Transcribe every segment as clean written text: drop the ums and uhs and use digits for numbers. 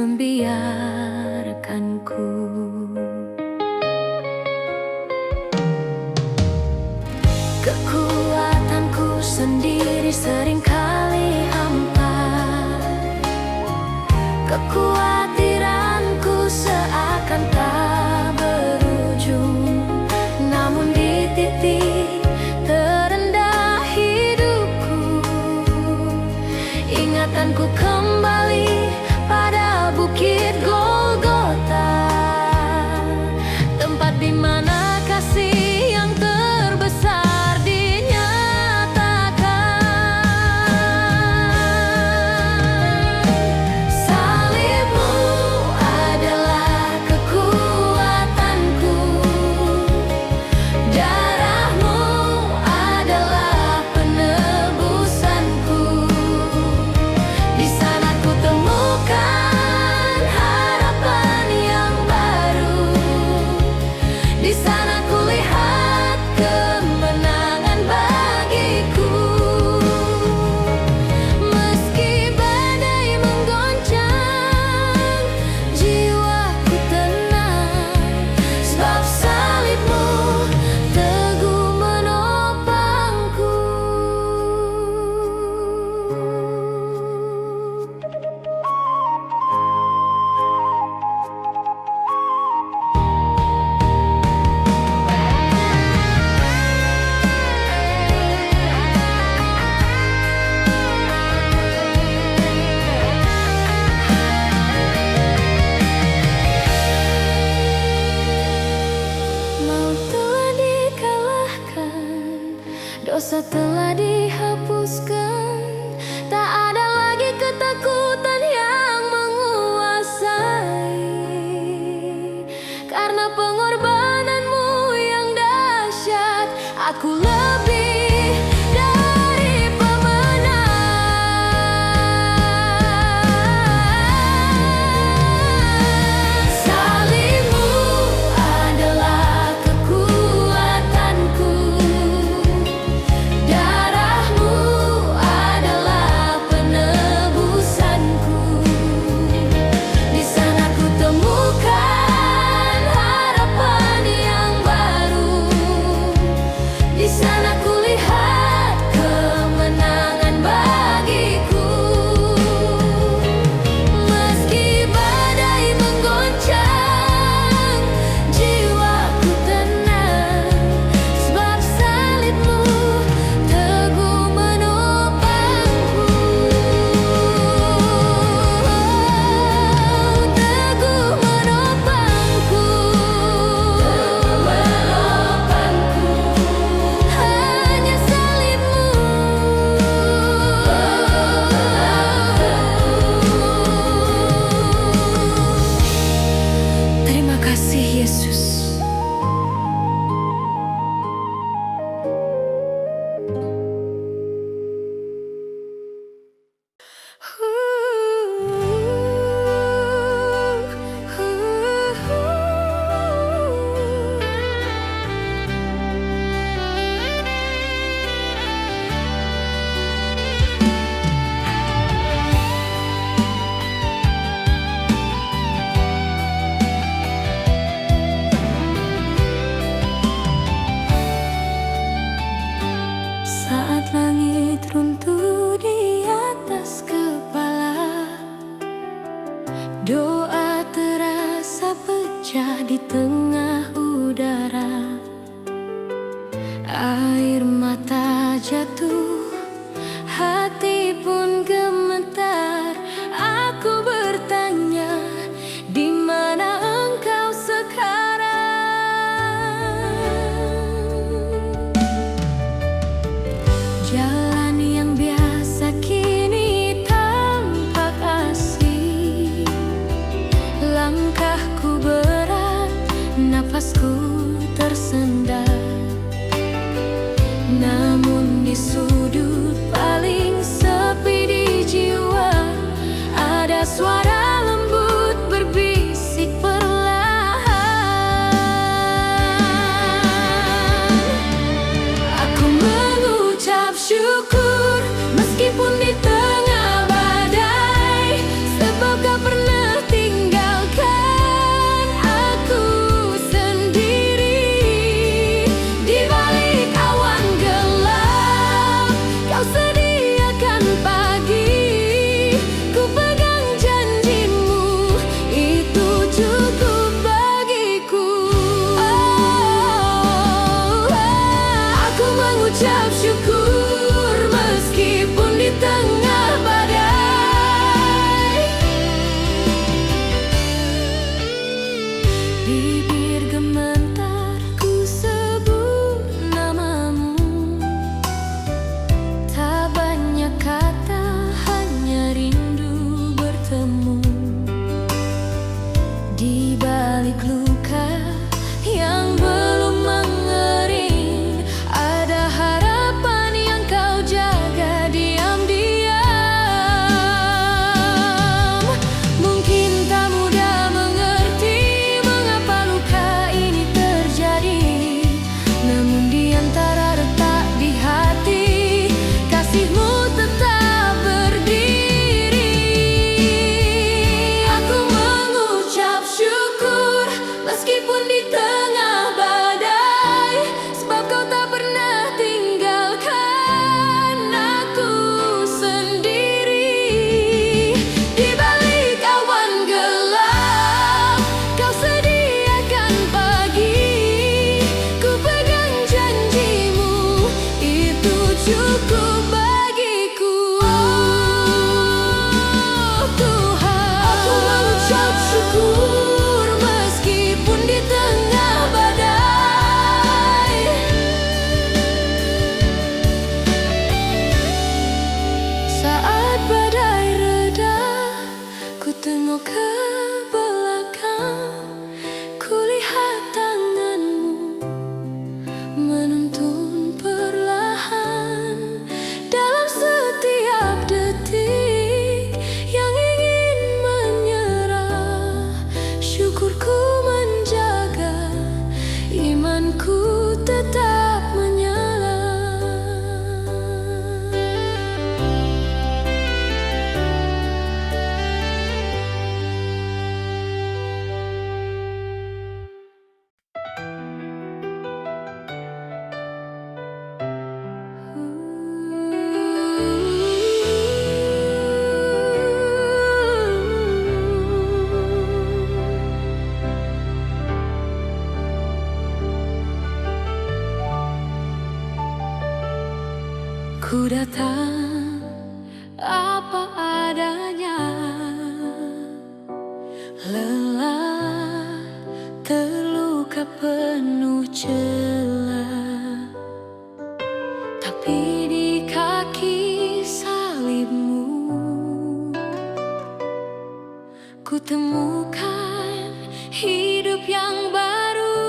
membiarkanku. Kekuatanku sendiri seringkali hampa. Kekhawatiranku seakan tak berujung. Namun di titik terendah hidupku, ingatanku kembali pada bukit Golgota, tempat di mana kasih yang terbesar dinyatakan. Salibmu adalah kekuatanku, darahmu adalah penebusanku. Di sana ku temukan harapan yang baru. Di sana ku lihat kemenangan bagiku. Meski badai menggoncang, jiwaku tenang, sebab salibmu teguh menopangku. Maut telah dikalahkan, dosa telah dihapuskan. Tak ada lagi ketakutan yang menguasai, karena pengorbananmu yang dahsyat. Aku lebih dari pemenang. Salibmu adalah kekuatanku, darahmu adalah penebusanku. Di sana ku temukan harapan yang baru. Di sana ku lihat kemenangan bagiku. Meski badai menggoncang, jiwaku tenang, sebab salibmu teguh menopangku. Teguh menopangku. Hanya salibmu. Terima kasih Yesus. Saat langit runtuh di atas kepala, doa terasa pecah di tengah udara. Air mata jatuh, hati pun gemetar. Aku bertanya, di mana engkau sekarang? Jalan yang biasa kini tampak asing. Langkahku berat, nafasku tersendat. Namun di sudut paling sepi di jiwa, ada suara lembut berbisik perlahan. Aku mengucap syukur meskipun di tengah badai, sebab Kau pernah kulihat tanganmu menuntun perlahan dalam setiap detik yang ingin menyerah. Syukurku menjaga, imanku tetap menyala. Ku datang apa adanya, lelah, terluka penuh celah, tapi di kaki salibmu ku temukan hidup yang baru.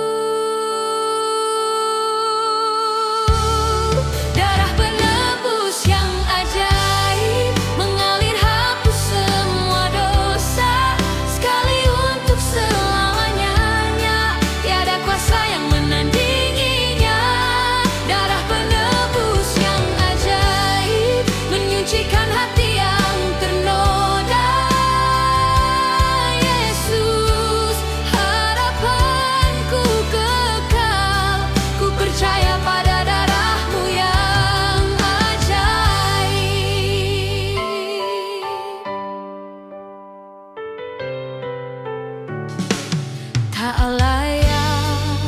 Tak layak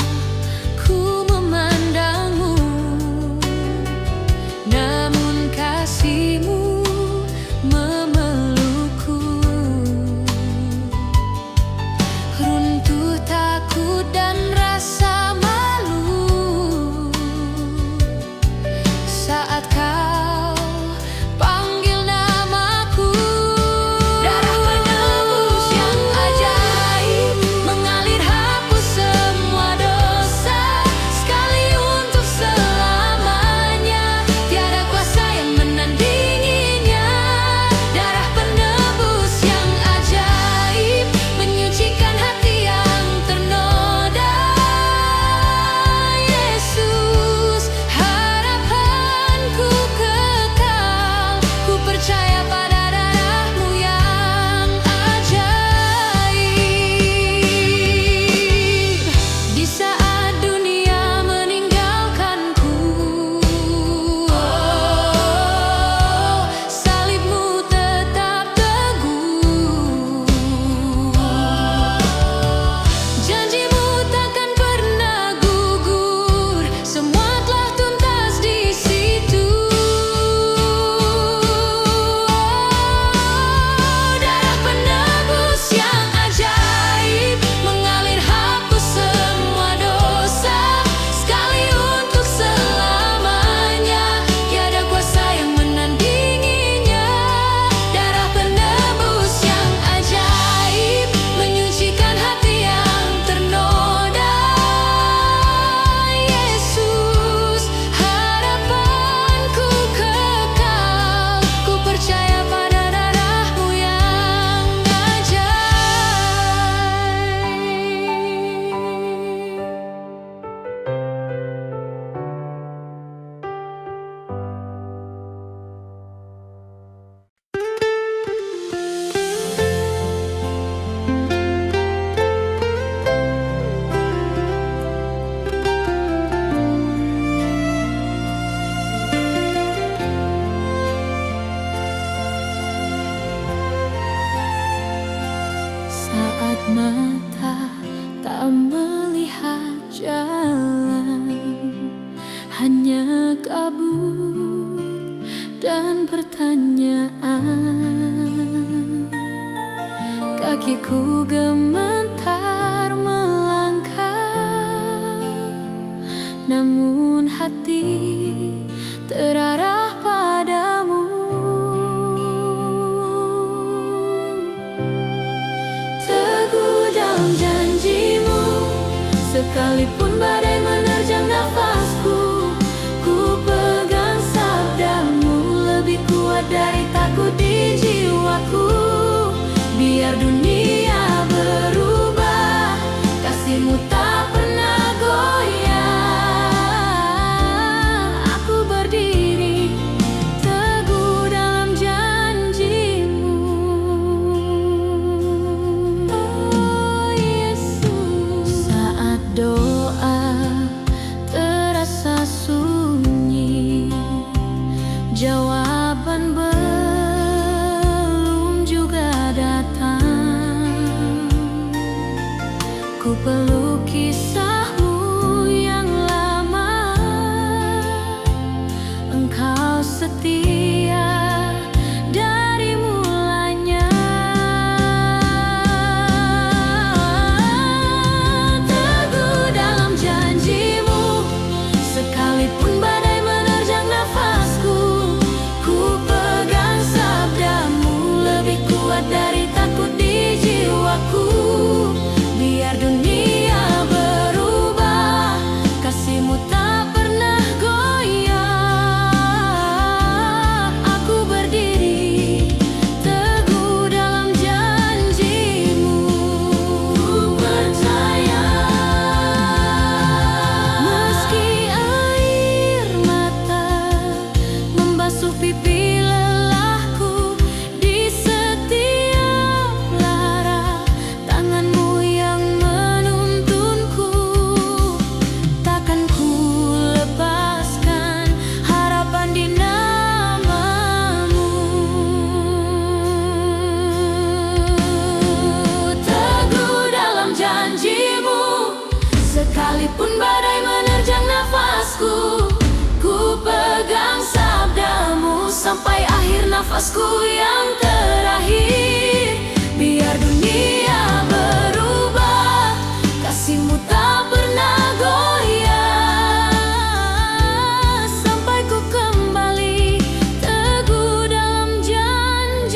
ku memandangmu, namun kasih-Mu memelukku. Runtuh takut dan rasa malu saat Kau panggil namaku. Darah penebus yang ajaib mengalir hapus semua dosa, sekali untuk selamanya. Tiada kuasa yang menandinginya. Darah penebus yang ajaib menyucikan hati yang ternoda. Yesus, harapanku kekal. Ku percaya pada darah-Mu yang ajaib. Di saat dunia meninggalkanku, salib-Mu tetap teguh. Janji-Mu takkan pernah gugur, semua telah tuntas di situ. Darah penebus yang ajaib mengalir hapus semua dosa, sekali untuk selamanya. Tiada kuasa yang menandinginya. Darah penebus yang ajaib menyucikan hati yang ternoda. Yesus, harapanku kekal. Ku percaya pada darah-Mu yang ajaib. Saat mata tak melihat jalan, hanya kabut dan pertanyaan. Kakiku gemetar melangkah, namun hati terarah padamu. Teguh dalam Sekalipun badai menerjang nafasku, ku pegang sabdamu lebih kuat dari takut di jiwaku. Biar dunia berubah, kasihmu tak pernah goyah. Aku berdiri teguh dalam janjimu. Oh Yesus, saat doa terasa sunyi, jawaban belum juga datang. Ku peluk kisahmu yang lama, engkau setia dari mulanya. Teguh dalam janjimu, sekalipun badai menerjang nafasku, ku pegang sabdamu lebih kuat dari takut di jiwaku. Biar dunia berubah, kasihmu tak pernah goyah. Aku berdiri teguh dalam janjimu. Ku percaya, meski air mata membasuh pipi lelahku, di setiap lara tanganmu yang menuntunku. Takkan ku lepaskan harapan di namamu. Teguh dalam janjimu, sekalipun badai menerjang nafasku, ku pegang sabdamu sampai akhir nafasku yang terakhir. Biar dunia berubah, kasihmu tak pernah goyah. Sampai ku kembali teguh dalam janjimu.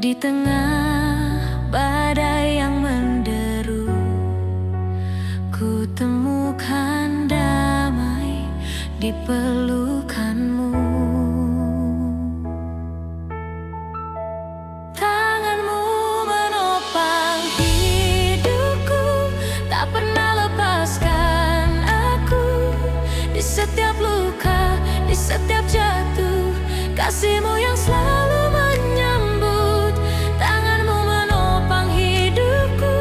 Di tengah badai yang menderu, ku temukan damai di pelukanmu. Tanganmu menopang hidupku, tak pernah lepaskan aku. Di setiap luka, di setiap jatuh, kasihmu yang selalu menyambut. Tanganmu menopang hidupku,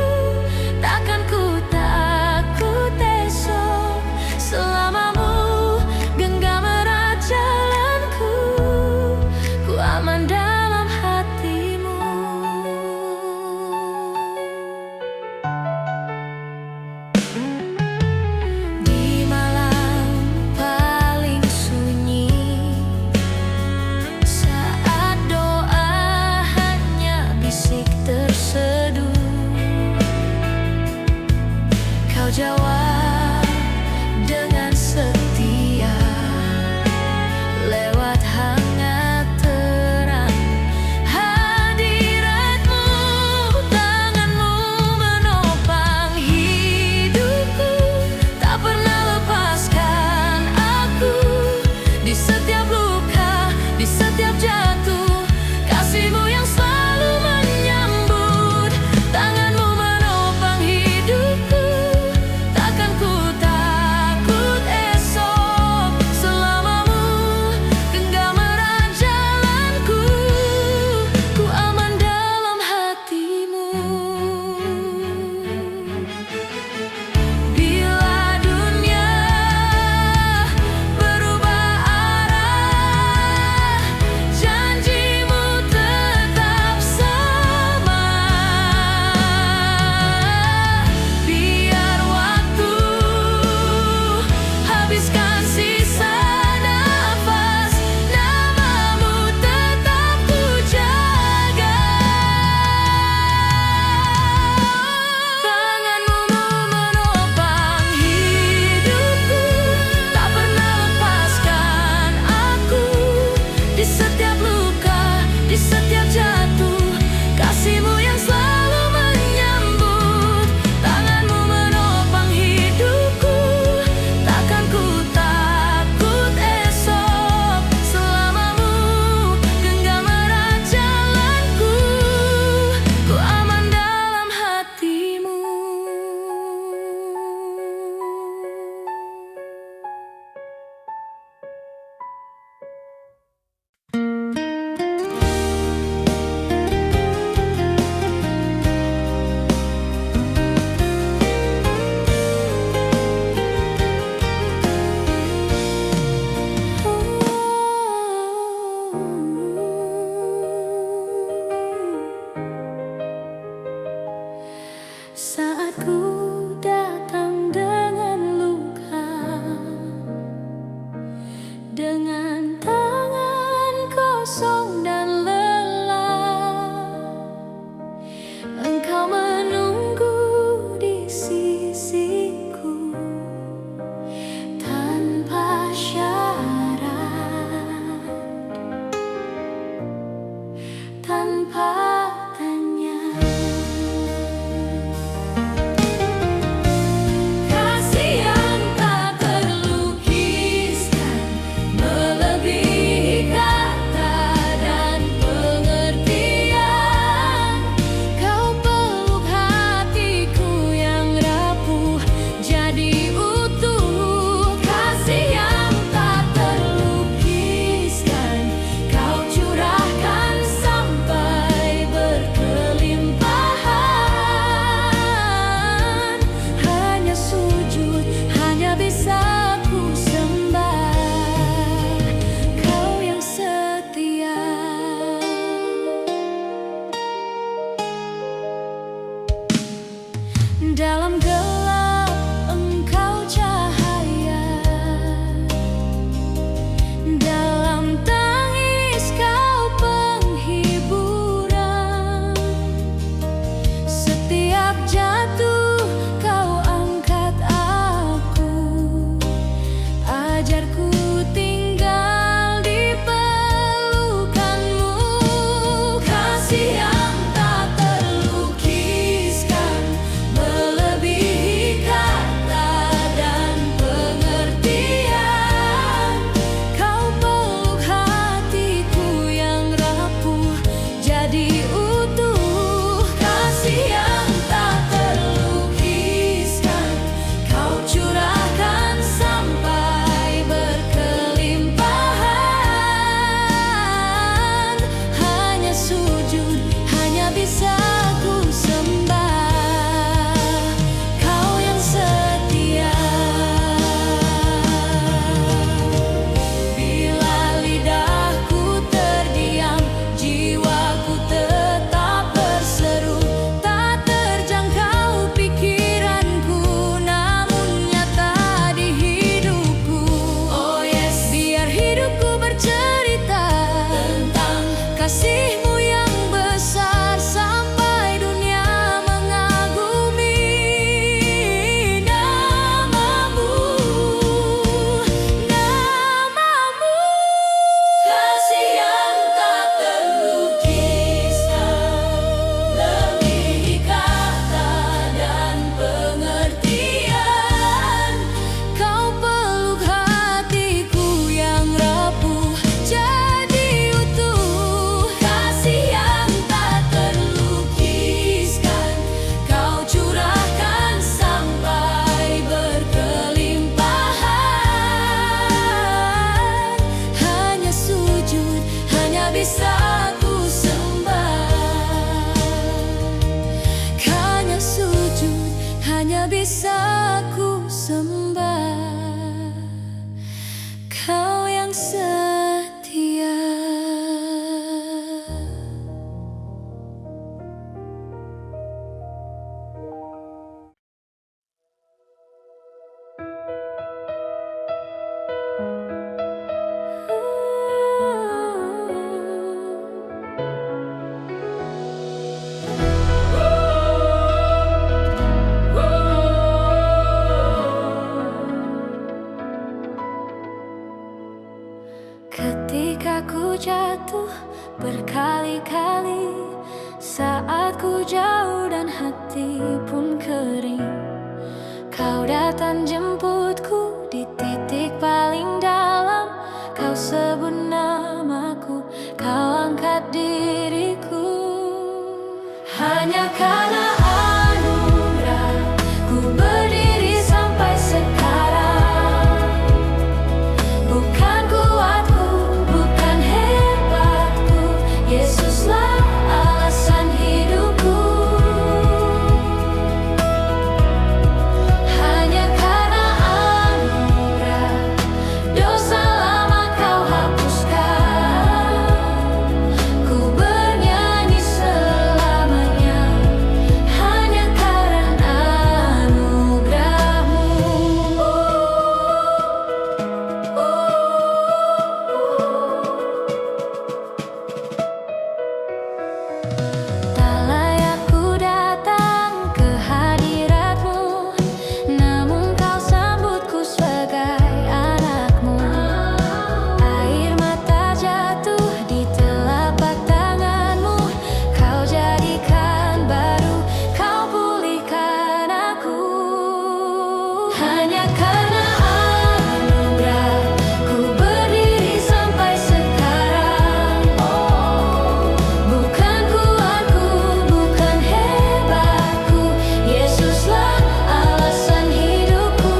takkan ku takut esok. Selamamu genggam erat jalanku, ku aman dalam hatimu. Di malam paling sunyi, saat doa hanya bisik terseduh, kau jawab dengan setia, lewat hangat terang hadiratmu. Tanganmu menopang hidupku, tak pernah lepaskan aku. Di setiap luka, di setiap jatuh, kasihmu yang selalu menyambut. Tanganmu menopang hidupku, takkan ku takut esok. Selamamu genggam erat jalanku, ku aman dalam hatimu. Bila dunia berubah arah, janjimu tetap sama. Biar waktu habiskan sisa nafas, namamu tetap ku jaga. Tanganmu menopang hidupku, tak pernah lepaskan aku. Di setiap luka, di setiap jatuh, kasihmu yang selalu menyambut. Tanganmu menopang hidupku, takkan ku takut esok. Selamamu genggam erat jalanku, ku aman dalam hatimu. Saat ku datang dengan luka, dengan tangan kosong dan lelah, engkau menunggu di sisiku tanpa syarat, tanpa tanya. Kasih yang tak terlukiskan Kau yang setia. Ketika ku jatuh berkali-kali, saat ku jauh dan hati pun kering, kau datang jemputku di titik paling dalam. Kau sebut namaku, kau angkat diriku. Hanya karena anugerah ku berdiri sampai sekarang. Bukan kuatku, bukan hebatku, Yesuslah alasan hidupku. Hanya karena anugerah, dosa lama kau hapuskan. Ku bernyanyi selamanya, hanya karena anugerah-Mu. Tak layak ku datang ke hadirat-Mu, namun Kau sambutku sebagai anak-Mu. Air mata jatuh di telapak tangan-Mu, Kau jadikan baru, Kau pulihkan aku. Hanya karena anugerah ku berdiri sampai sekarang. Bukan kuatku, bukan hebatku, Yesuslah alasan hidupku.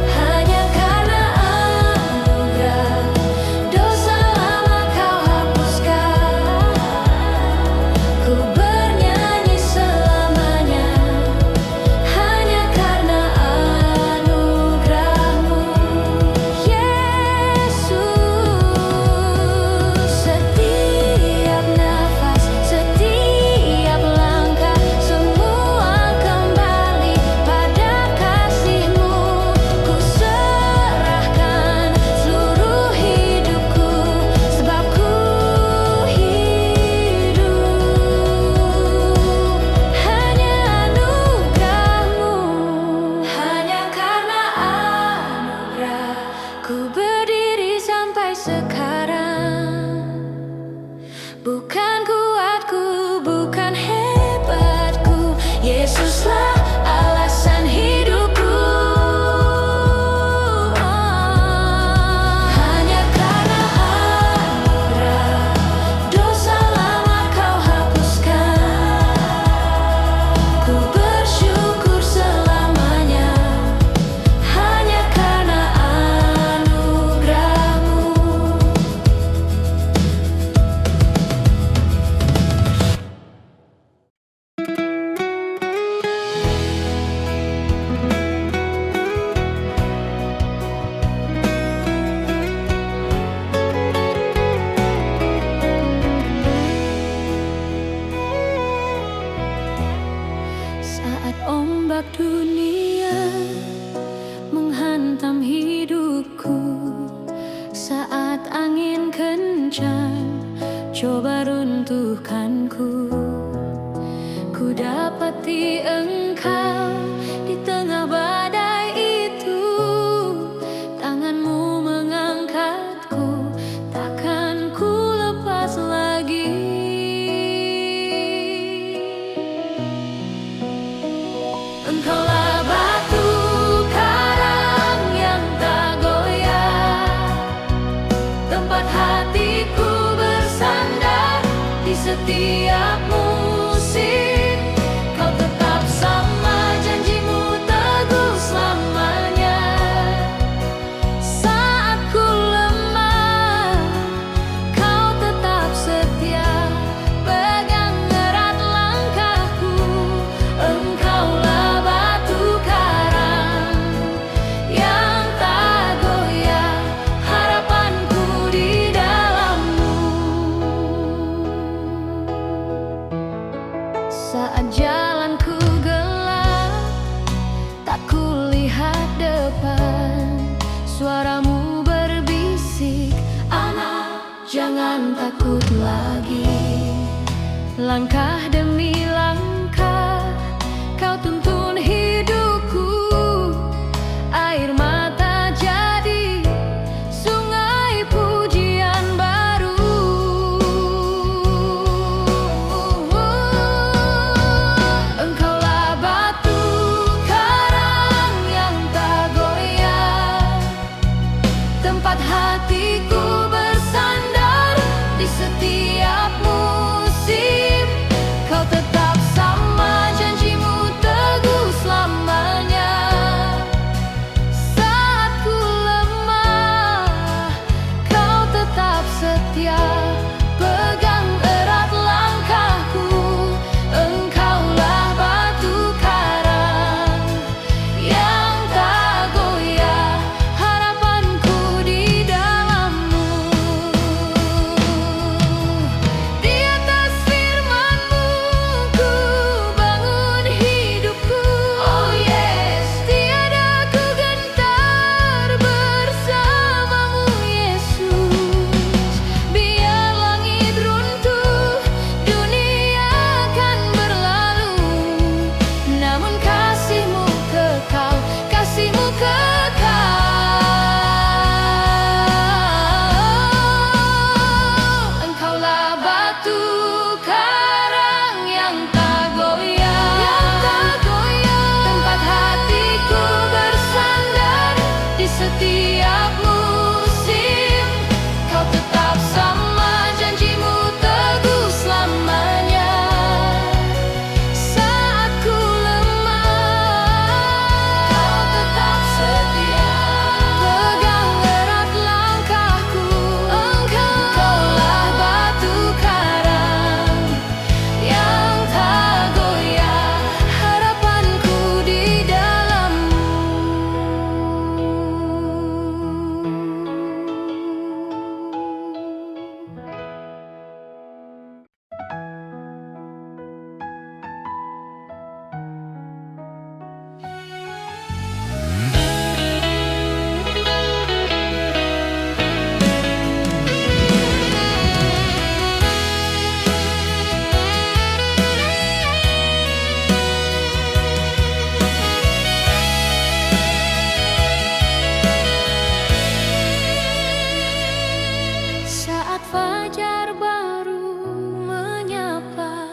Hanya karena anugerah, dosa lama Kau hapuskan. Ku bernyanyi selamanya, hanya karena anugerah-Mu. Yesus, setiap nafas, setiap langkah, semua kembali pada kasih-Mu. Ku serahkan seluruh hidupku, sebab ku hidup hanya anugerah-Mu. Hanya karena anugerah ku berdiri sampai sekarang. Bukan kuatku, bukan hebatku, Yesuslah alasan hidupku. Hanya karena anugerah, dosa lama Kau hapuskan. Ku bersyukur selamanya, hanya karena anugerah-Mu. Saat ombak dunia menghantam hidupku, saat angin kencang coba runtuhkanku, ku dapati Engkau di tengah badai itu. Tangan-Mu mengangkatku, takkan ku lepas lagi. Engkaulah batu karang yang tak goyah, tempat hatiku bersandar. Langkah demi langkah Kau tuntun hidupku. Air mata jadi sungai pujian baru. Engkaulah batu karang yang tak goyah, tempat hatiku bersandar di setiap musim. Kau tetap sama, janjimu teguh selamanya. Saat ku lemah, kau tetap setia, pegang erat langkahku. Engkaulah batu karang yang tak goyah, harapanku di dalam-Mu. Di atas firman-Mu ku bangun hidupku. Oh yes, tiada ku gentar bersama-Mu Yesus. Biar langit runtuh, dunia akan berlalu, namun kasih-Mu kekal, kasih-Mu kekal. Engkaulah batu karang yang tak goyah, tempat hatiku bersandar di setiap musim. Kau tetap sama, janjimu teguh selamanya. Saat ku lemah, kau tetap setia, pegang erat langkahku. Engkaulah batu karang yang tak goyah, harapanku di dalam-Mu. Saat fajar baru menyapa,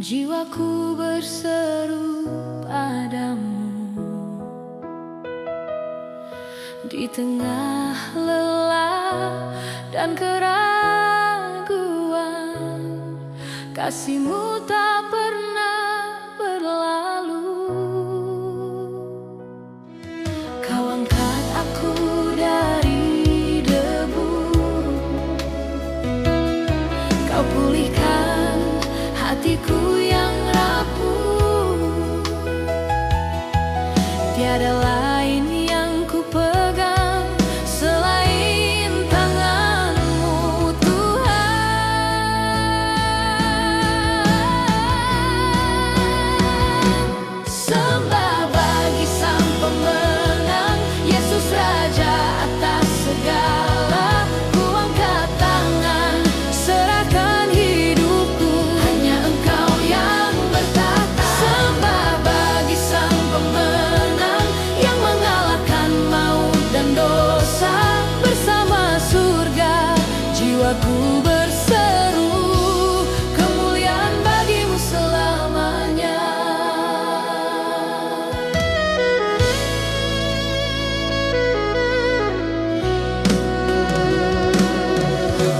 jiwaku berseru padamu. Di tengah lelah dan keraguan, kasih-Mu tak pernah berlalu. Kau angkat aku dari debu, Kau pulihkan hatiku yang rapuh. Tiada lain yang ku pegang selain tangan-Mu, Tuhan. Sembah bagi Sang Pemenang, Yesus Raja atas segala. Ku angkat tangan, serahkan hidupku, hanya Engkau yang bertata. Sembah bagi Sang Pemenang yang mengalahkan maut dan dosa. Bersama surga, jiwaku berseru, kemuliaan bagi-Mu selamanya.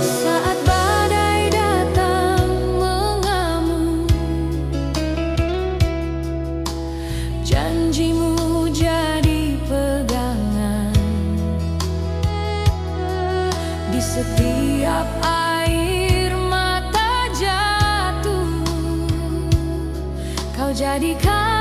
Saat badai datang mengamuk, janji-Mu jadi pegangan. Di setiap air mata jatuh, Kau jadikan